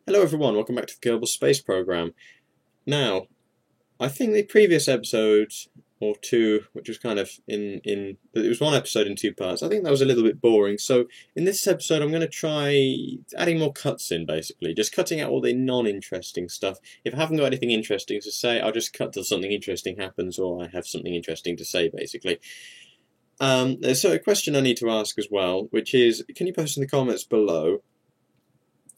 Hello everyone, welcome back to the Kerbal Space Program. Now, I think the previous episode or two, which was kind of it was one episode in two parts, I think that was a little bit boring. So in this episode I'm going to try adding more cuts in, basically. Just cutting out all the non-interesting stuff. If I haven't got anything interesting to say, I'll just cut till something interesting happens or I have something interesting to say, basically. So a question I need to ask as well, which is, can you post in the comments below?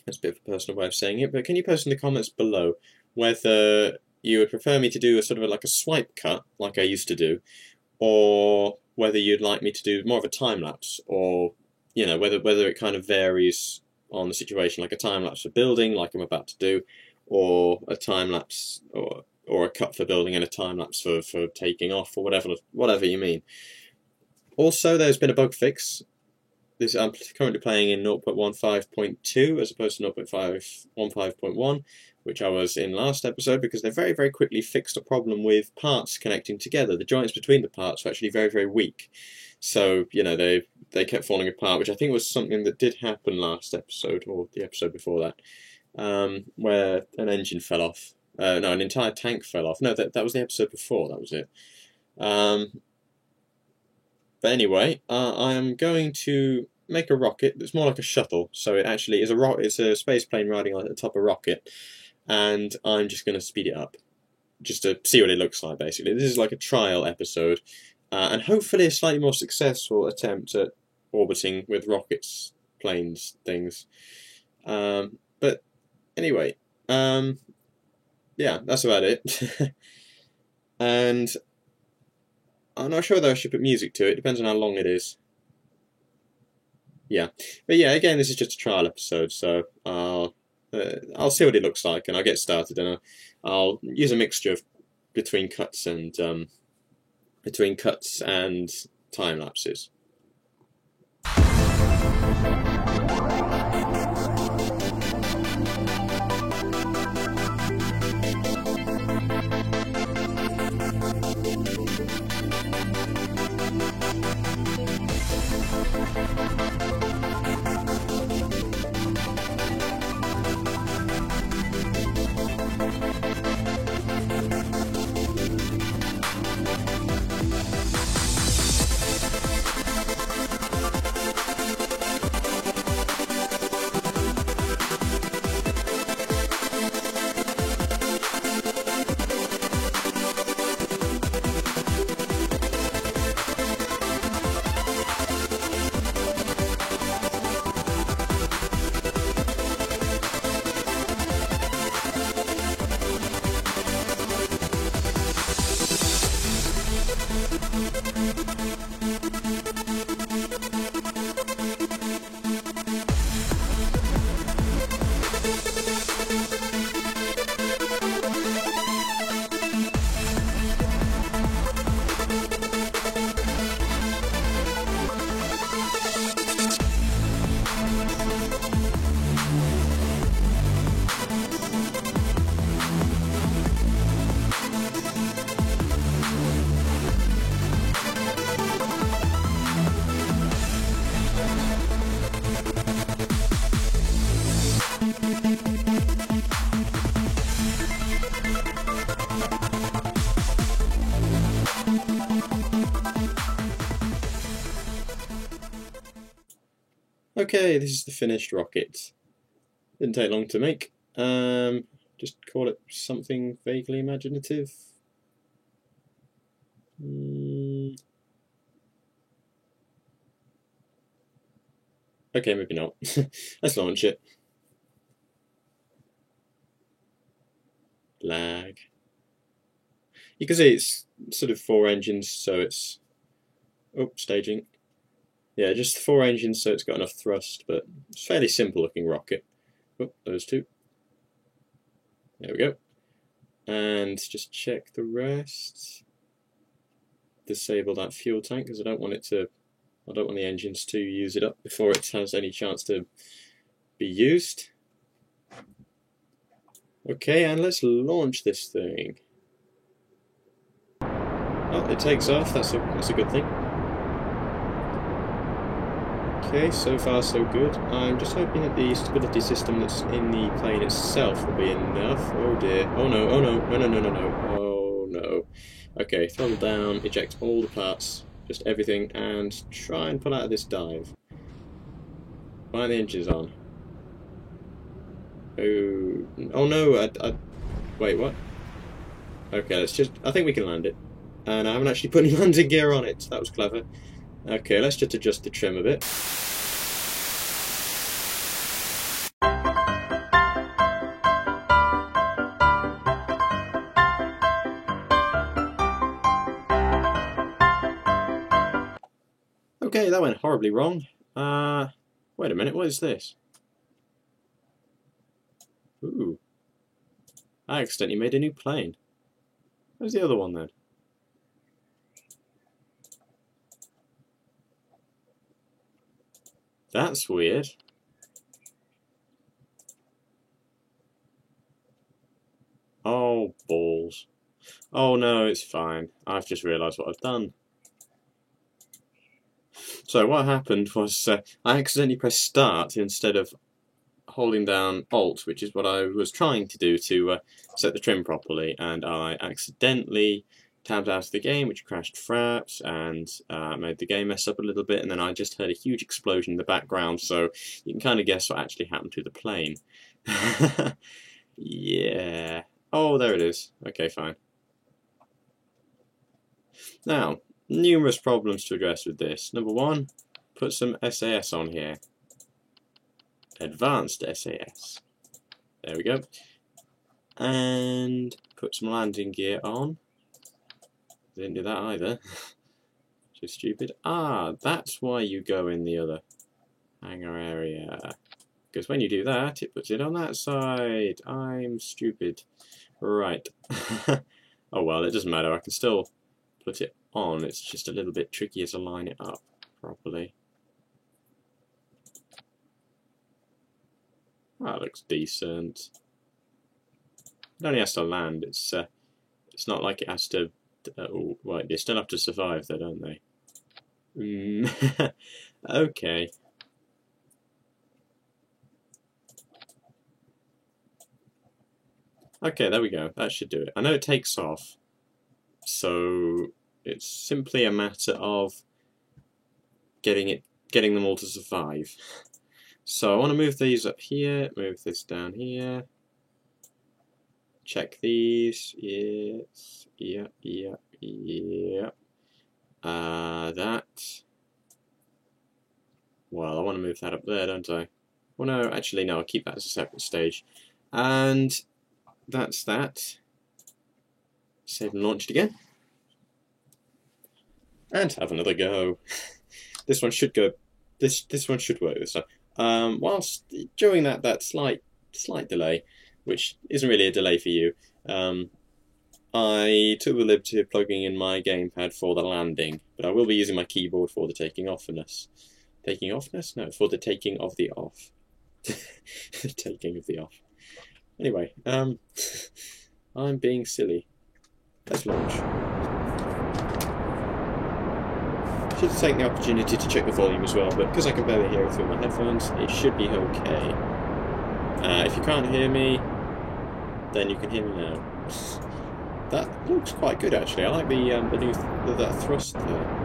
That's a bit of a personal way of saying it, but can you post in the comments below whether you would prefer me to do a sort of like a swipe cut, like I used to do, or whether you'd like me to do more of a time-lapse, or, you know, whether it kind of varies on the situation, like a time-lapse for building, like I'm about to do, or a time-lapse, or a cut for building and a time-lapse for taking off, or whatever you mean. Also, there's been a bug fix. I'm currently playing in 0.15.2 as opposed to 0.15.1, which I was in last episode, because they very, very quickly fixed a problem with parts connecting together. The joints between the parts were actually very, very weak. So, you know, they kept falling apart, which I think was something that did happen last episode, or the episode before that, where an engine fell off. No, an entire tank fell off. No, that was the episode before, that was it. But anyway, I am going to make a rocket that's more like a shuttle. So it actually is it's a space plane riding on the top of a rocket, and I'm just going to speed it up, just to see what it looks like, basically. This is like a trial episode, and hopefully a slightly more successful attempt at orbiting with rockets, planes, things. But anyway, yeah, that's about it. And I'm not sure whether I should put music to it. Depends on how long it is. Yeah, but yeah, again, this is just a trial episode, so I'll see what it looks like, and I'll get started, and I'll use a mixture between cuts and time lapses. Okay, this is the finished rocket. Didn't take long to make. Just call it something vaguely imaginative. Okay, maybe not. Let's launch it. Lag. You can see it's sort of 4 engines, so it's... Oh, staging. Yeah, just 4 engines, so it's got enough thrust, but it's a fairly simple looking rocket. Oh, those two. There we go. And just check the rest. Disable that fuel tank, because I don't want the engines to use it up before it has any chance to be used. Okay, and let's launch this thing. Oh, it takes off. That's a good thing. Okay, so far so good. I'm just hoping that the stability system that's in the plane itself will be enough. Oh dear. Oh no, oh no, no, no, no, no, no. Oh no. Okay, throttle down, eject all the parts, just everything, and try and pull out of this dive. Find the engines on. Oh no, wait, what? Okay, let's just, I think we can land it. And I haven't actually put any landing gear on it, that was clever. Okay, let's just adjust the trim a bit. Okay, that went horribly wrong. Wait a minute, what is this? Ooh. I accidentally made a new plane. Where's the other one then? That's weird. Oh, balls. Oh no, it's fine. I've just realised what I've done. So what happened was I accidentally pressed start instead of holding down Alt, which is what I was trying to do to set the trim properly, and I accidentally tabbed out of the game, which crashed Fraps and made the game mess up a little bit, and then I just heard a huge explosion in the background, so you can kind of guess what actually happened to the plane. Yeah. Oh, there it is. Okay, fine. Now, numerous problems to address with this. Number one, put some SAS on here. Advanced SAS. There we go. And put some landing gear on. Didn't do that either. Too stupid. Ah, that's why you go in the other hangar area. Because when you do that, it puts it on that side. I'm stupid. Right. Oh well, it doesn't matter. I can still put it on. It's just a little bit trickier to line it up properly. That looks decent. It only has to land. It's not like it has to. Oh, right, they still have to survive, though, don't they? Okay. Okay, there we go. That should do it. I know it takes off, so it's simply a matter of getting them all to survive. So I want to move these up here, move this down here, check these, yes, yeah. That, well, I want to move that up there, don't I? Well, no, actually, no, I'll keep that as a separate stage. And that's that. Save and launch it again. And have another go. This one should go, this one should work this time. Whilst during that slight delay, which isn't really a delay for you, I took the liberty of plugging in my gamepad for the landing, but I will be using my keyboard for the taking offness. Taking offness? No, for the taking of the off. The taking of the off. Anyway, I'm being silly. Let's launch. Should take the opportunity to check the volume as well, but because I can barely hear it through my headphones, it should be okay. If you can't hear me, then you can hear me now. That looks quite good actually. I like the new that thrust there.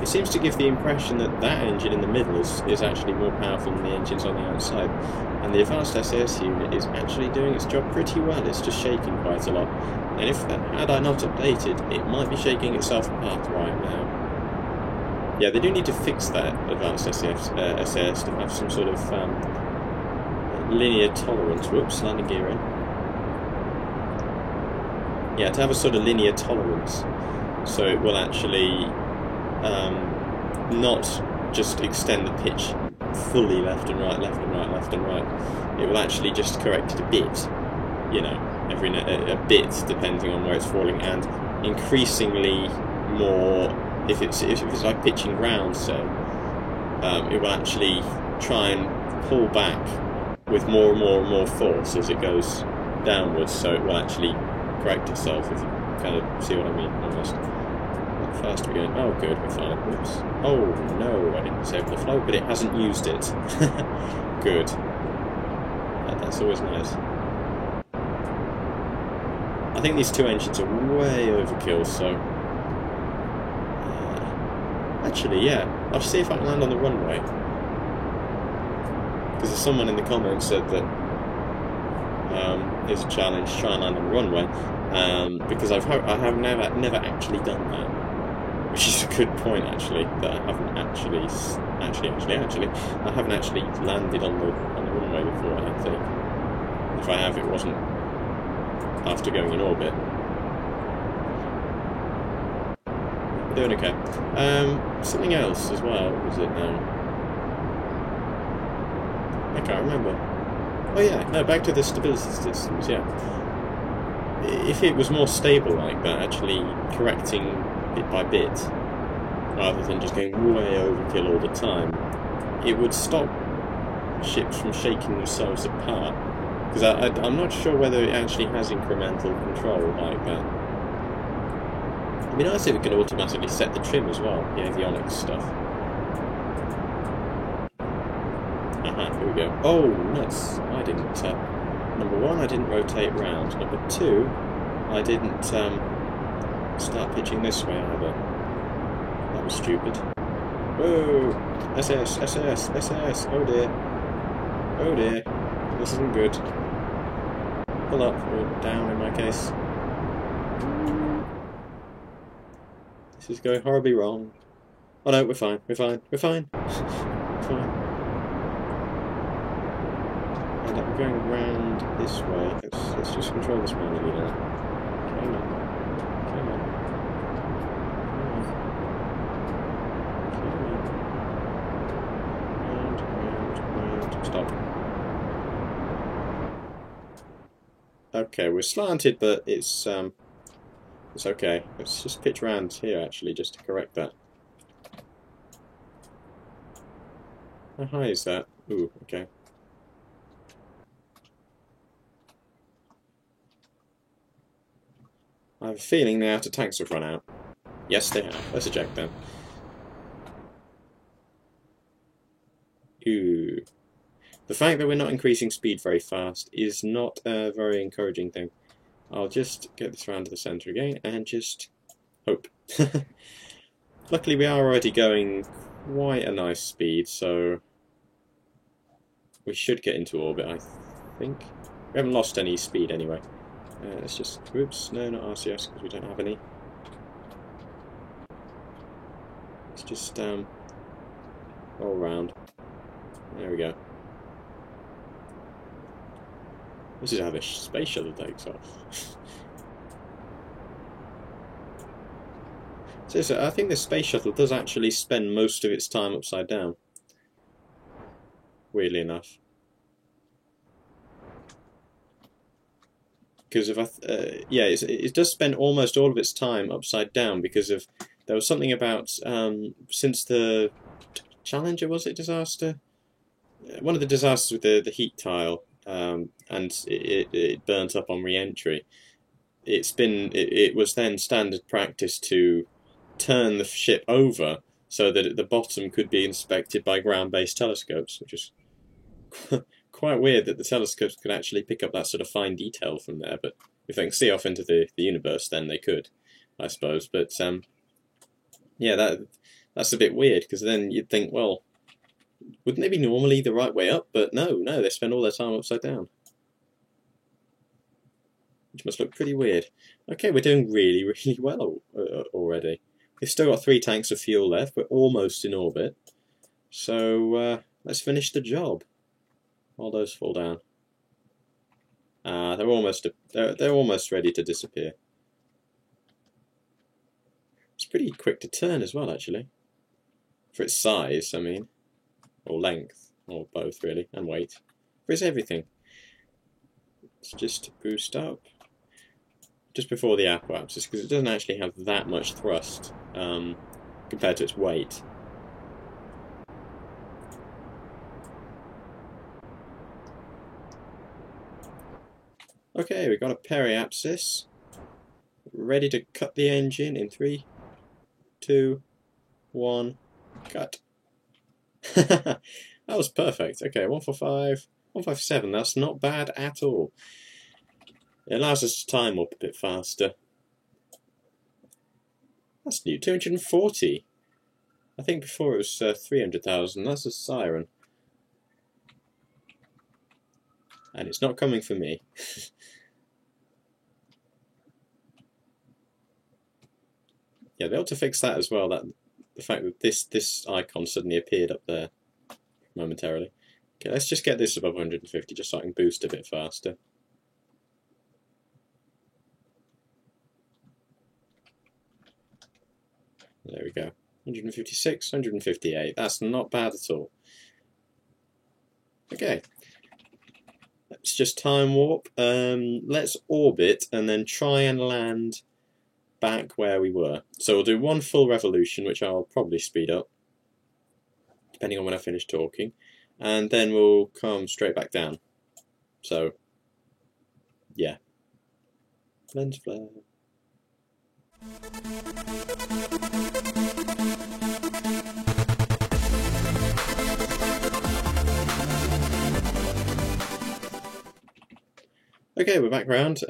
It seems to give the impression that that engine in the middle is actually more powerful than the engines on the outside, and the advanced SAS unit is actually doing its job pretty well. It's just shaking quite a lot, and had I not updated, it might be shaking itself apart right now. Yeah, they do need to fix that advanced SAS to have some sort of linear tolerance. Whoops, landing gear in. Yeah, to have a sort of linear tolerance, so it will actually not just extend the pitch fully left and right, left and right, left and right. It will actually just correct it a bit, you know, a bit depending on where it's falling, and increasingly more if it's like pitching round. So it will actually try and pull back with more and more and more force as it goes downwards. So it will actually correct itself, if you kind of see what I mean, almost. fast are we going? Oh, good, we're fine. Whoops. Oh, no, I didn't disable the float, but it hasn't used it. Good. That's always nice. I think these two engines are way overkill, so... actually, yeah, I'll see if I can land on the runway. Because someone in the comments said that it's a challenge, try and land on the runway. Because I have never actually done that. Which is a good point, actually, that I haven't actually, I haven't actually landed on the runway before, I don't think. If I have, it wasn't after going in orbit. We're doing okay. Something else as well, what was it now? I can't remember. Oh yeah, no, back to the stability systems, yeah. If it was more stable like that, actually correcting bit by bit, rather than just going way overkill all the time, it would stop ships from shaking themselves apart. Because I'm not sure whether it actually has incremental control like that. It'd be nice if it could automatically set the trim as well, the avionics stuff. Here we go. Oh, nuts. I didn't, number one, I didn't rotate round. Number two, I didn't, start pitching this way either. That was stupid. Whoa! SS, SS, SS! Oh dear. Oh dear. This isn't good. Pull up, or down in my case. This is going horribly wrong. Oh no, we're fine, we're fine, we're fine. We're fine. And I'm going around this way. Let's just control this manually now. Come on. Come on. Round. Stop. Okay, we're slanted, but it's okay. Let's just pitch around here actually, just to correct that. How high is that? Ooh, okay. I have a feeling the outer tanks have run out. Yes, they have. Let's eject them. Ooh. The fact that we're not increasing speed very fast is not a very encouraging thing. I'll just get this round to the centre again and just hope. Luckily we are already going quite a nice speed, so we should get into orbit, I think. We haven't lost any speed anyway. Let's just... Oops, no, not RCS, because we don't have any. Let's just roll round. There we go. This is how the space shuttle takes off. So I think the space shuttle does actually spend most of its time upside down. Weirdly enough. Because if yeah, it does spend almost all of its time upside down because of... There was something about, since the Challenger, was it, disaster? One of the disasters with the heat tile, and it burnt up on re-entry. It was then standard practice to turn the ship over so that at the bottom could be inspected by ground-based telescopes, which is quite weird that the telescopes could actually pick up that sort of fine detail from there. But if they can see off into the universe, then they could, I suppose. But yeah, that's a bit weird, because then you'd think, well, wouldn't they be normally the right way up? But no, they spend all their time upside down. Which must look pretty weird. Okay, we're doing really, really well already. We've still got 3 tanks of fuel left. We're almost in orbit. So let's finish the job. While those fall down. They're almost ready to disappear. It's pretty quick to turn as well, actually. For its size, I mean. Or length. Or both, really. And weight. For its everything. Let's just boost up. Just before the apoapsis, because it doesn't actually have that much thrust compared to its weight. Okay, we've got a periapsis. Ready to cut the engine in 3, 2, 1, cut. That was perfect. Okay, 145, 157. That's not bad at all. It allows us to time up a bit faster. That's new. 240. I think before it was 300,000. That's a siren. And it's not coming for me. Yeah, they ought to fix that as well. That the fact that this icon suddenly appeared up there momentarily. Okay, let's just get this above 150 just so I can boost a bit faster. There we go. 156, 158. That's not bad at all. Okay. Let's just time warp. Let's orbit and then try and land back where we were. So we'll do one full revolution, which I'll probably speed up, depending on when I finish talking, and then we'll come straight back down. So, yeah. Lens flare. Okay, we're back round.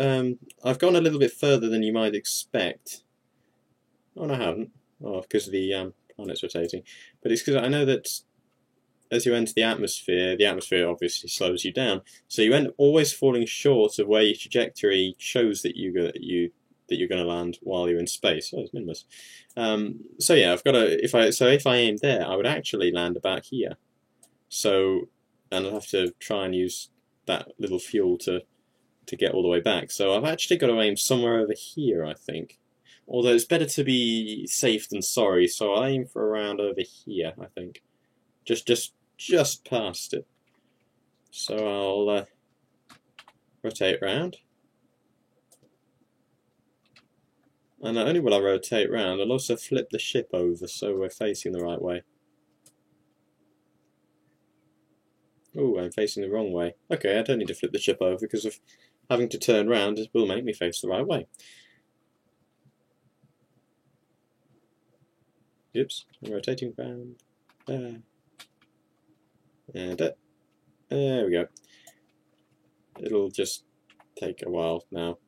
I've gone a little bit further than you might expect. Oh, no, I haven't. Oh, because the planet's rotating. But it's because I know that as you enter the atmosphere obviously slows you down. So you end up always falling short of where your trajectory shows that you're going to land while you're in space. Oh, it's minimus. So yeah, I've got to. If I aim there, I would actually land about here. So, and I'll have to try and use that little fuel to get all the way back. So I've actually got to aim somewhere over here, I think. Although it's better to be safe than sorry, so I'll aim for around over here, I think. Just past it. So I'll rotate round. And not only will I rotate round, I'll also flip the ship over so we're facing the right way. Oh, I'm facing the wrong way. Okay, I don't need to flip the ship over because of having to turn round. It will make me face the right way. Oops, I'm rotating round. And there we go. It'll just take a while now.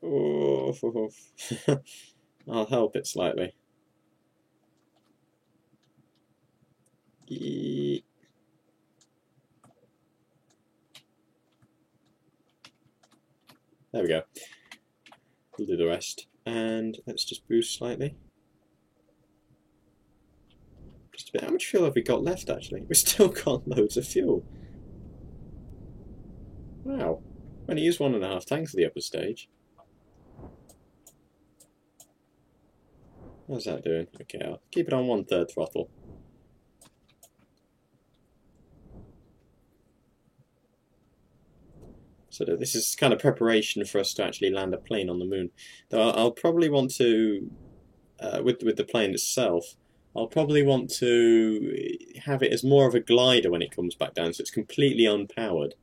Oh, I'll help it slightly. There we go. We'll do the rest. And let's just boost slightly. Just a bit. How much fuel have we got left, actually? We've still got loads of fuel. Wow. We only used 1.5 tanks for the upper stage. How's that doing? Okay, I'll keep it on 1/3 throttle. So this is kind of preparation for us to actually land a plane on the moon. Though I'll probably want to, with the plane itself, I'll probably want to have it as more of a glider when it comes back down, so it's completely unpowered.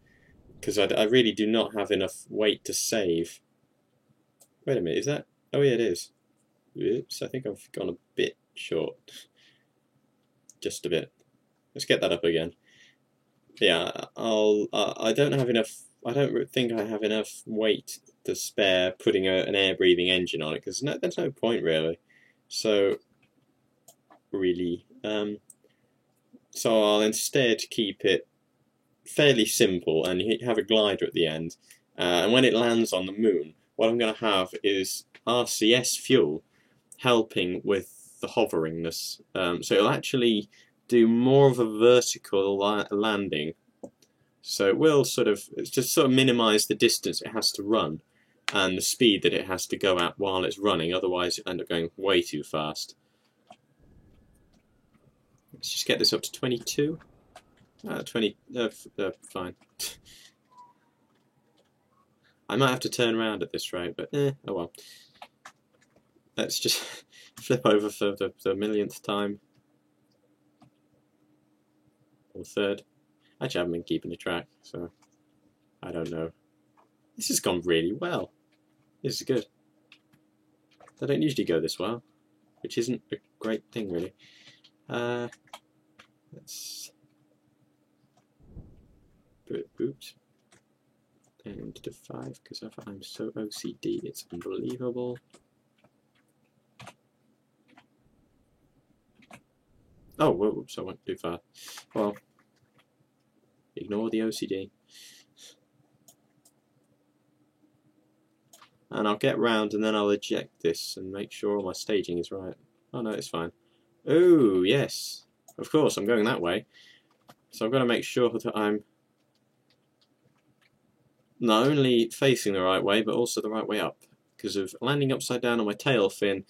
Because I really do not have enough weight to save. Wait a minute, is that? Oh yeah, it is. Oops, I think I've gone a bit short. Just a bit. Let's get that up again. Yeah, I don't have enough. I don't think I have enough weight to spare putting an air-breathing engine on it because there's no point really. So really, so I'll instead keep it fairly simple and have a glider at the end. And when it lands on the moon, what I'm going to have is RCS fuel helping with the hoveringness. So it'll actually do more of a vertical landing. So it will just minimise the distance it has to run and the speed that it has to go at while it's running, otherwise it'll end up going way too fast. Let's just get this up to 22. 20, fine. I might have to turn around at this rate, but oh well. Let's just flip over for the millionth time. Or third. Actually, I haven't been keeping the track, so I don't know. This has gone really well. This is good. They don't usually go this well, which isn't a great thing, really. Let's boot and to 5 because I'm so OCD, it's unbelievable. Oh, whoops, I went too far. Well, ignore the OCD. And I'll get round and then I'll eject this and make sure all my staging is right. Oh no, it's fine. Oh, yes. Of course, I'm going that way. So I've got to make sure that I'm not only facing the right way, but also the right way up. Because of landing upside down on my tail fin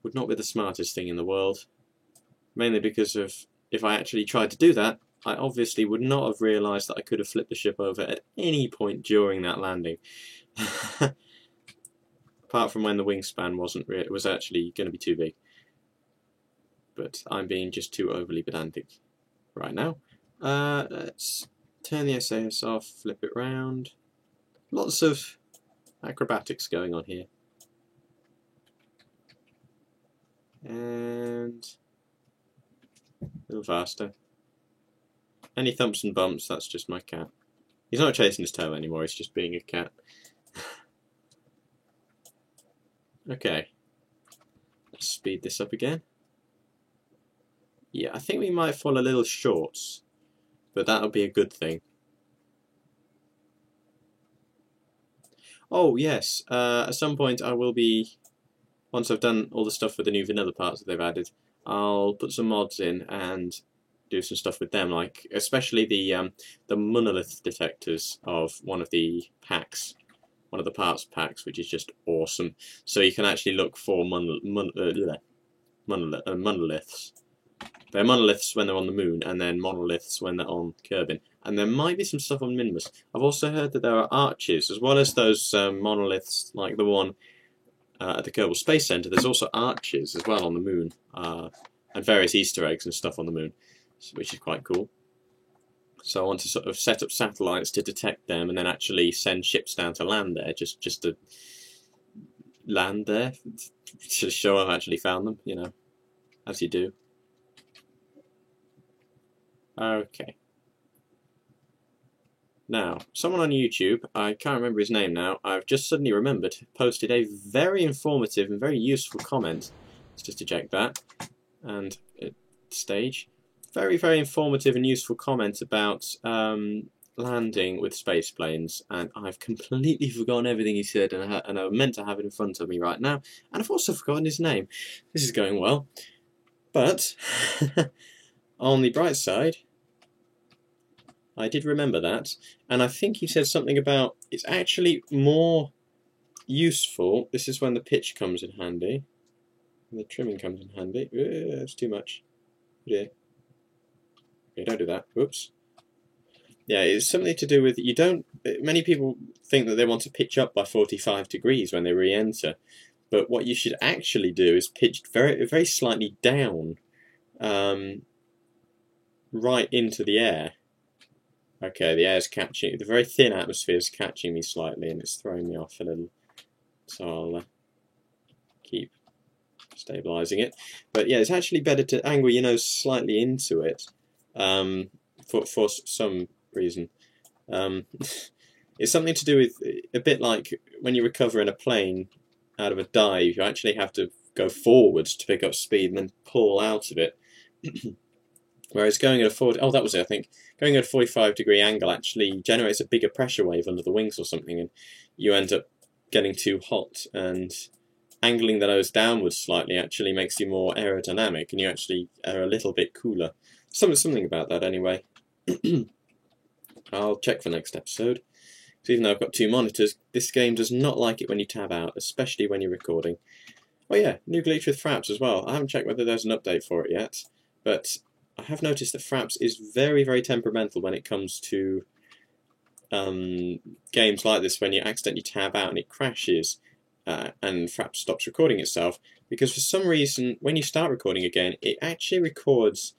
would not be the smartest thing in the world. Mainly because of, if I actually tried to do that, I obviously would not have realised that I could have flipped the ship over at any point during that landing. Apart from when the wingspan it was actually going to be too big. But I'm being just too overly pedantic right now. Let's turn the SAS off, flip it round. Lots of acrobatics going on here. And a little faster. Any thumps and bumps, that's just my cat. He's not chasing his tail anymore, he's just being a cat. Okay. Let's speed this up again. Yeah, I think we might fall a little short, but that'll be a good thing. Oh, yes, at some point I will be, once I've done all the stuff with the new vanilla parts that they've added, I'll put some mods in and do some stuff with them, like especially the monolith detectors of one of the packs, one of the parts packs, which is just awesome. So you can actually look for monoliths. They're monoliths when they're on the moon, and then monoliths when they're on Kerbin. And there might be some stuff on Minmus. I've also heard that there are arches, as well as those monoliths like the one at the Kerbal Space Center. There's also arches as well on the moon, and various Easter eggs and stuff on the moon, which is quite cool. So I want to sort of set up satellites to detect them, and then actually send ships down to land there, just to land there, to show I've actually found them, you know, as you do. Okay. Now, someone on YouTube, I can't remember his name now, I've just suddenly remembered, posted a very informative and very useful comment. Let's just eject that and stage. Very, very informative and useful comment about landing with space planes, and I've completely forgotten everything he said, and I meant to have it in front of me right now, and I've also forgotten his name. This is going well. But, on the bright side, I did remember that, and I think he said something about it's actually more useful. This is when the pitch comes in handy. The trimming comes in handy. That's too much. Yeah. Okay, don't do that. Whoops. Yeah, it's something to do with many people think that they want to pitch up by 45 degrees when they re-enter, but what you should actually do is pitch very, very slightly down, right into the air. Okay, the air's catching, the very thin atmosphere is catching me slightly, and it's throwing me off a little. So I'll keep stabilising it. But yeah, it's actually better to angle your nose slightly into it, for some reason. It's something to do with, a bit like when you recover in a plane out of a dive, you actually have to go forwards to pick up speed and then pull out of it. Whereas going at a that was it, I think. Going at a 45-degree angle actually generates a bigger pressure wave under the wings or something, and you end up getting too hot, and angling the nose downwards slightly actually makes you more aerodynamic, and you actually are a little bit cooler. Something about that anyway. I'll check for next episode. So even though I've got 2 monitors, this game does not like it when you tab out, especially when you're recording. Oh yeah, new glitch with Fraps as well. I haven't checked whether there's an update for it yet, but I have noticed that Fraps is very, very temperamental when it comes to games like this, when you accidentally tab out and it crashes, and Fraps stops recording itself, because for some reason, when you start recording again, it actually records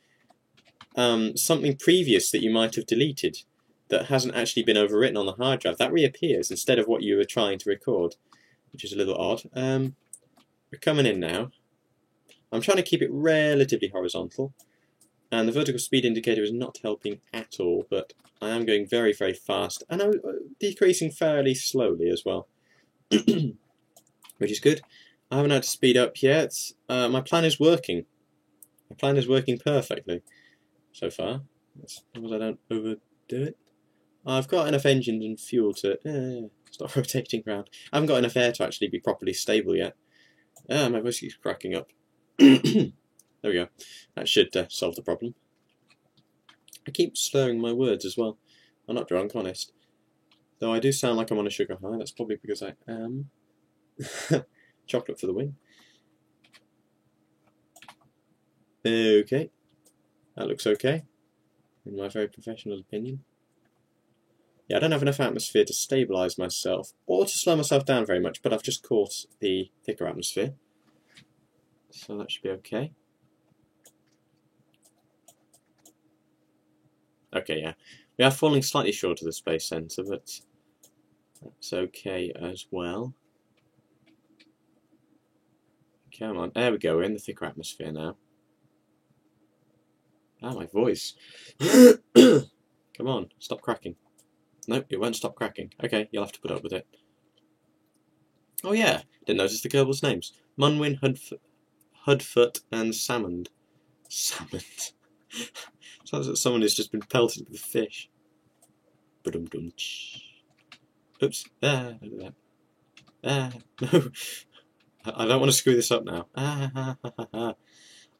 something previous that you might have deleted that hasn't actually been overwritten on the hard drive. That reappears instead of what you were trying to record, which is a little odd. we're coming in now. I'm trying to keep it relatively horizontal, and the vertical speed indicator is not helping at all, but I am going very, very fast, and I'm decreasing fairly slowly as well, which is good. I haven't had to speed up yet. My plan is working. My plan is working perfectly so far, as long as I don't overdo it. I've got enough engine and fuel to stop rotating around. I haven't got enough air to actually be properly stable yet. My voice keeps cracking up. There we go. That should solve the problem. I keep slurring my words as well. I'm not drunk, honest. Though I do sound like I'm on a sugar high. That's probably because I am. Chocolate for the win. Okay. That looks okay, in my very professional opinion. Yeah, I don't have enough atmosphere to stabilise myself, or to slow myself down very much, but I've just caught the thicker atmosphere. So that should be okay. Okay, yeah. We are falling slightly short of the space centre, but that's okay as well. Come on, there we go, we're in the thicker atmosphere now. Ah, my voice. Come on, stop cracking. Nope, it won't stop cracking. Okay, you'll have to put up with it. Oh yeah, didn't notice the Kerbals' names. Munwyn, Hudfoot, and Salmond. Salmond. Sounds like someone who's just been pelted with a fish. Oops. Look at that. No. I don't want to screw this up now.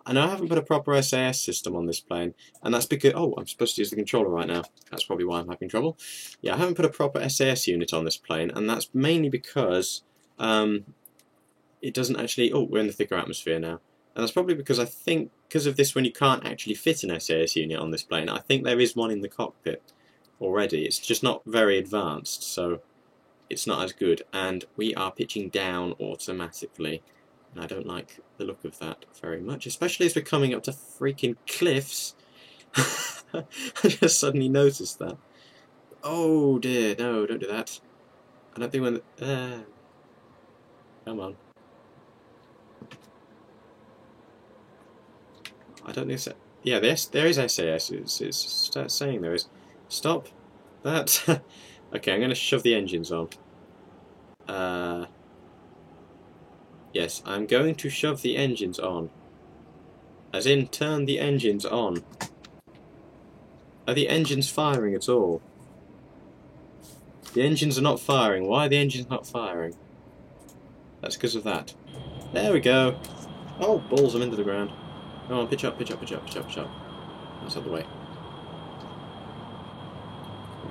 I know I haven't put a proper SAS system on this plane, and that's because... Oh, I'm supposed to use the controller right now. That's probably why I'm having trouble. Yeah, I haven't put a proper SAS unit on this plane, and that's mainly because it doesn't actually... Oh, we're in the thicker atmosphere now. And that's probably because I think, because of this one, you can't actually fit an SAS unit on this plane. I think there is one in the cockpit already. It's just not very advanced, so it's not as good. And we are pitching down automatically. And I don't like the look of that very much, especially as we're coming up to freaking cliffs. I just suddenly noticed that. Oh dear, no, don't do that. I don't think when... come on. I don't think so. Yeah, there is SAS. It's saying there is. Stop that. Okay, I'm going to shove the engines on. Yes, I'm going to shove the engines on. As in, turn the engines on. Are the engines firing at all? The engines are not firing. Why are the engines not firing? That's because of that. There we go. Oh, balls, I'm into the ground. Come on, pitch up, pitch up, pitch up, pitch up, pitch up. That's out the way.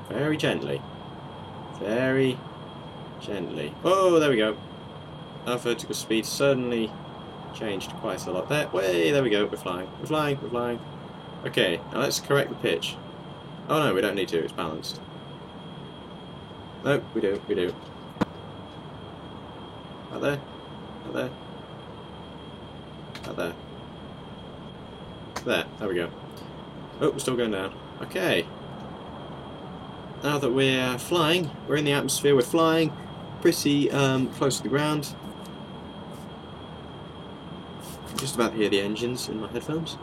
Very gently. Very gently. Oh, there we go. Our vertical speed suddenly changed quite a lot. There we go, we're flying. We're flying, we're flying. Okay, now let's correct the pitch. Oh no, we don't need to, it's balanced. No, we do, we do. Out there, out there, out there. There we go. Oh, we're still going down. Okay. Now that we're flying, we're in the atmosphere, we're flying pretty close to the ground. Just about to hear the engines in my headphones.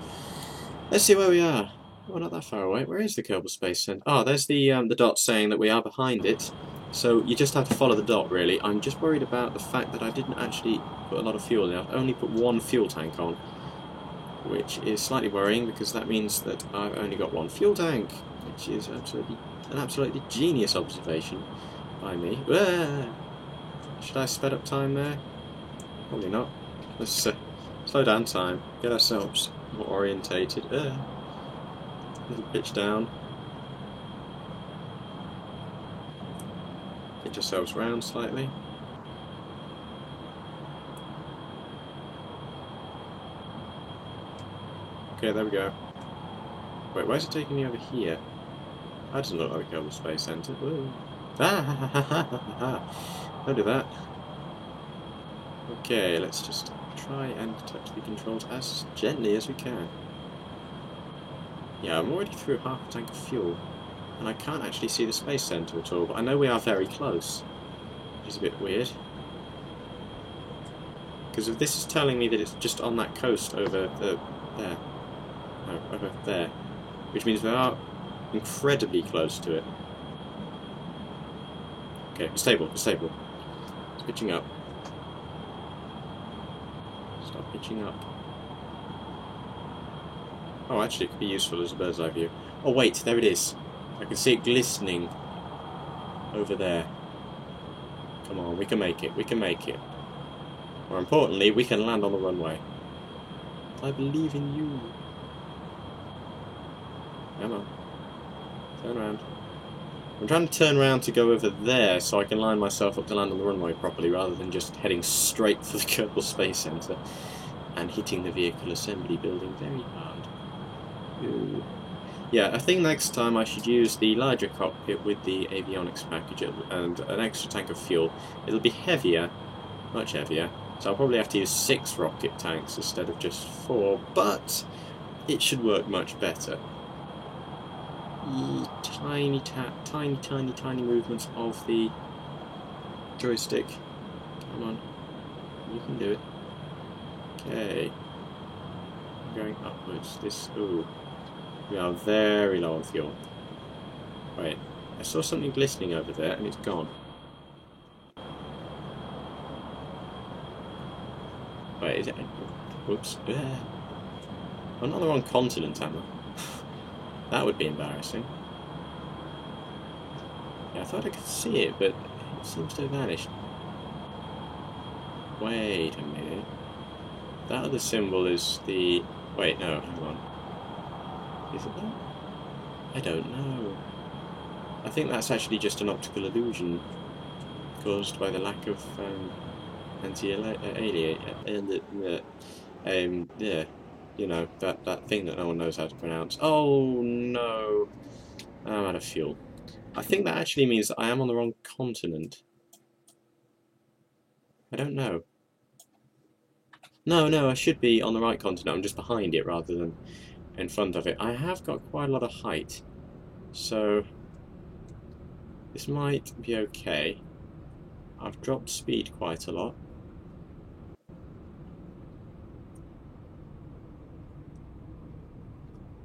Let's see where we are. Oh, not that far away. Where is the Kerbal Space Centre? Oh, there's the dot saying that we are behind it. So you just have to follow the dot, really. I'm just worried about the fact that I didn't actually put a lot of fuel in. I've only put one fuel tank on, which is slightly worrying because that means that I've only got one fuel tank, which is an absolutely genius observation by me. Should I sped up time there? Probably not. Let's slow down time, get ourselves more orientated. Little pitch down. Pitch ourselves round slightly. Okay, there we go. Wait, why is it taking me over here? That doesn't look like the Kerbal Space Centre. Whoa. Don't do that. Okay, let's just try and touch the controls as gently as we can. Yeah, I'm already through half a tank of fuel, and I can't actually see the Space Centre at all, but I know we are very close, which is a bit weird. Because if this is telling me that it's just on that coast over there, no, over there, which means we are incredibly close to it. Okay, we're stable, we're stable. It's pitching up. Start pitching up. Oh, actually, it could be useful as a bird's eye view. Oh, wait, there it is. I can see it glistening over there. Come on, we can make it, we can make it. More importantly, we can land on the runway. I believe in you. Come on. Turn around. I'm trying to turn around to go over there so I can line myself up to land on the runway properly rather than just heading straight for the Kerbal Space Center and hitting the vehicle assembly building very hard. Ooh. Yeah, I think next time I should use the larger cockpit with the avionics package and an extra tank of fuel. It'll be heavier, much heavier, so I'll probably have to use 6 rocket tanks instead of just 4, but it should work much better. Tiny movements of the joystick. Come on, you can do it. Okay, I'm going upwards. Ooh, we are very low on fuel. Wait, I saw something glistening over there and it's gone. Wait, is it? Whoops. I'm not on the wrong continent, am I? That would be embarrassing. Yeah, I thought I could see it, but it seems to have vanished. Wait a minute. That other symbol is the... Wait, no, hang on. Is it that? I don't know. I think that's actually just an optical illusion caused by the lack of yeah. You know, that thing that no one knows how to pronounce. Oh no, I'm out of fuel. I think that actually means that I am on the wrong continent. I don't know. No, I should be on the right continent. I'm just behind it rather than in front of it. I have got quite a lot of height, so this might be okay. I've dropped speed quite a lot.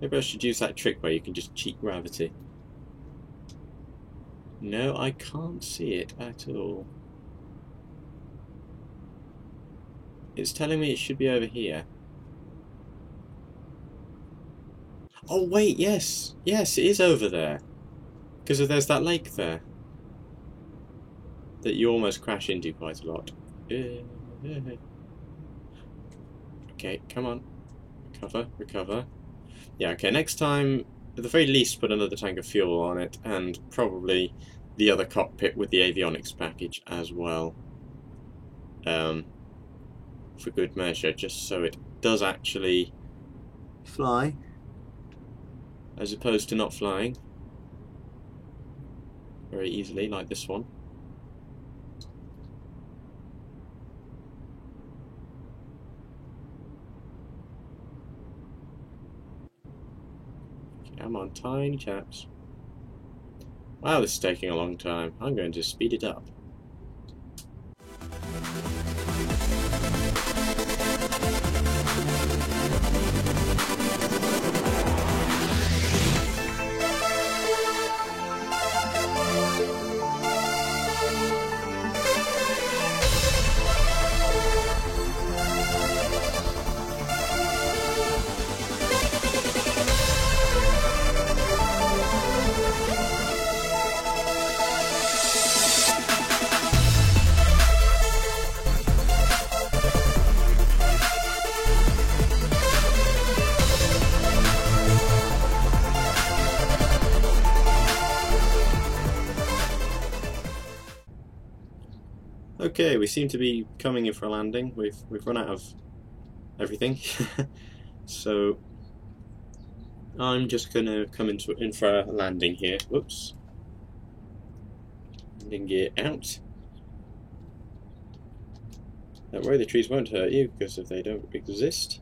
Maybe I should use that trick where you can just cheat gravity. No, I can't see it at all. It's telling me it should be over here. Oh wait, yes! Yes, it is over there. Because there's that lake there. That you almost crash into quite a lot. Okay, come on. Recover, recover. Yeah, okay, next time, at the very least, put another tank of fuel on it, and probably the other cockpit with the avionics package as well. For good measure, just so it does actually fly, as opposed to not flying very easily, like this one. Come on, tiny chaps. Wow, this is taking a long time. I'm going to speed it up. Okay, we seem to be coming in for a landing. We've run out of everything, so I'm just gonna come in for a landing here. Whoops, landing gear out. Don't worry, the trees won't hurt you because if they don't exist.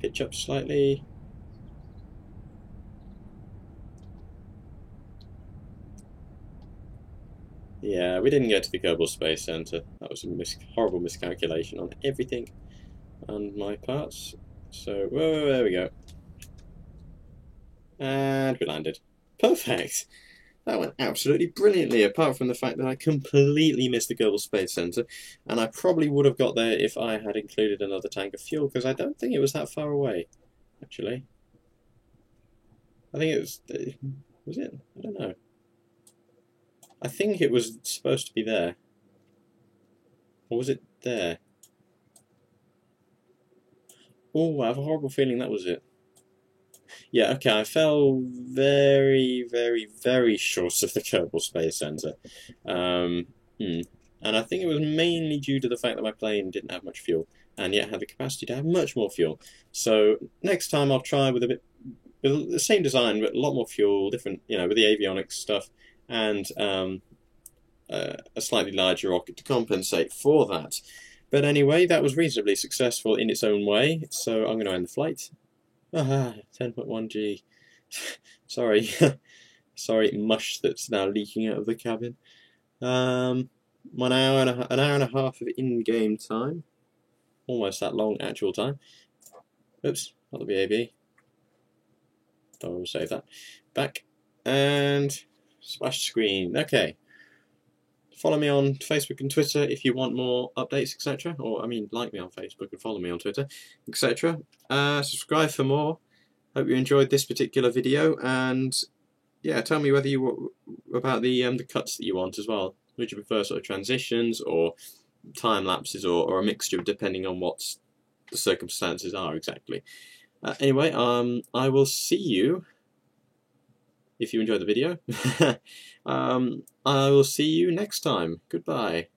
Pitch up slightly. Yeah, we didn't go to the Kerbal Space Center. That was a horrible miscalculation on everything on my parts. So, whoa, there we go. And we landed. Perfect! That went absolutely brilliantly, apart from the fact that I completely missed the Kerbal Space Center, and I probably would have got there if I had included another tank of fuel, because I don't think it was that far away, actually. I think it was it? I don't know. I think it was supposed to be there. Or was it there? Oh, I have a horrible feeling that was it. Yeah, okay, I fell very, very, very short of the Kerbal Space Center. Um, And I think it was mainly due to the fact that my plane didn't have much fuel, and yet had the capacity to have much more fuel. So next time I'll try with the same design, but a lot more fuel, different, with the avionics stuff, and a slightly larger rocket to compensate for that. But anyway, that was reasonably successful in its own way, so I'm going to end the flight. 10.1 G. Sorry. Sorry, mush that's now leaking out of the cabin. 1 hour and an hour and a half of in-game time. Almost that long actual time. Oops, not the BAB. Don't want to save that. Back. And splash screen. Okay. Follow me on Facebook and Twitter if you want more updates, etc. Or, I mean, like me on Facebook and follow me on Twitter, etc. Subscribe for more. Hope you enjoyed this particular video, and yeah, tell me whether you about the cuts that you want as well. Would you prefer sort of transitions or time lapses, or a mixture depending on what the circumstances are exactly? Anyway, I will see you if you enjoyed the video. I will see you next time. Goodbye.